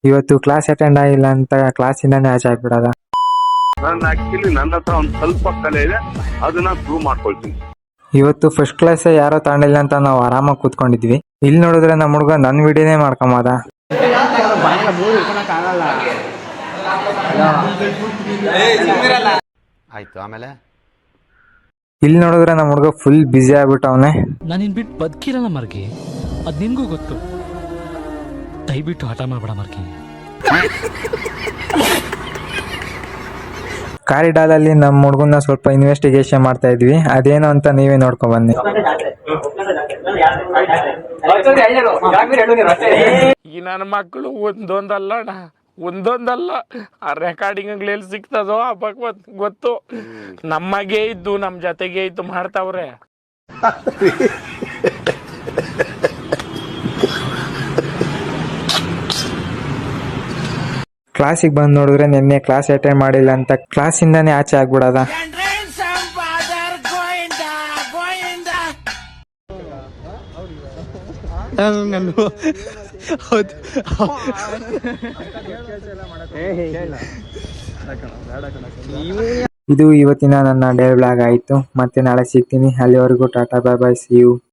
ಇವತ್ತು class attend ಆಗಿಲ್ಲ ಅಂತ ಕ್ಲಾಸಿಂದಾನೇ ಆಚೆ ಆಗ್ಬಿಡದ. ಆಕ್ಚುಲಿ ನನ್ನ ಹತ್ರ ಒಂದು ಸ್ವಲ್ಪ ಕಲೆ ಇದೆ, ಅದನ್ನ ಪ್ರೂವ್ ಮಾಡ್ಕೊಳ್ತೀನಿ. ಇವತ್ತು ಫಸ್ಟ್ ಕ್ಲಾಸ್ ಯಾರೋ ತಗೊಂಡಿಲ್ಲ ಅಂತ ನಾವು ಆರಾಮಾಗಿ ಕೂತ್ಕೊಂಡಿದ್ವಿ. ಇಲ್ಲಿ ನೋಡಿದ್ರೆ ನಮ್ಮ ಹುಡುಗ ನನ್ನ ವಿಡಿಯೋನೇ ಮಾಡ್ಕೊಂಬದ. ಆಯ್ತು, ಆಮೇಲೆ ಇಲ್ಲಿ ನೋಡಿದ್ರೆ ನಮ್ಮ ಹುಡುಗ ಫುಲ್ ಬ್ಯುಸಿ ಆಗ್ಬಿಟ್ಟವನೆ. ನಾನು ಇನ್ ಬಿಟ್ಟು ಬದುಕಿರಲ್ಲ ಮರ್ಗಿ, ಅದು ನಿನ್ಗೂ ಗೊತ್ತು. ದಯವಿಟ್ಟು ಹಠ ಮಾಡಬೇಡ ಮರ್ಗಿ. ಕಾರಿಡಾಲ್ ಅಲ್ಲಿ ನಮ್ಮ ಹುಡುಗನ ಸ್ವಲ್ಪ ಇನ್ವೆಸ್ಟಿಗೇಷನ್ ಮಾಡ್ತಾ ಇದ್ವಿ. ಅದೇನು ಅಂತ ನೀವೇ ನೋಡ್ಕೊಂಡ್ ಬನ್ನಿ. ಈ ನನ್ನ ಮಕ್ಕಳು ಒಂದೊಂದಲ್ಲ ಆ ರೆಕಾರ್ಡಿಂಗ್ ಎಲ್ಲಿ ಸಿಗ್ತದೋ ಆ ಭಗವತ್ ಗೊತ್ತು. ನಮಗೆ ಇದ್ದು ನಮ್ಮ ಜೊತೆಗೆ ಇದ್ದು ಮಾಡ್ತಾವ್ರೆ. ಕ್ಲಾಸಿಗೆ ಬಂದು ನೋಡಿದ್ರೆ ನಿನ್ನೆ ಕ್ಲಾಸ್ ಅಟೆಂಡ್ ಮಾಡಿಲ್ಲ ಅಂತ ಕ್ಲಾಸಿಂದಾನೇ ಆಚೆ ಆಗ್ಬಿಡದ. ಇದು ಇವತ್ತಿನ ನನ್ನ ಡೇ ವ್ಲಾಗ್ ಆಯಿತು. ಮತ್ತೆ ನಾಳೆ ಸಿಗ್ತೀನಿ. ಅಲ್ಲಿವರೆಗೂ ಟಾಟಾ, ಬಾಯ್ ಬಾಯ್, ಸಿ ಯು.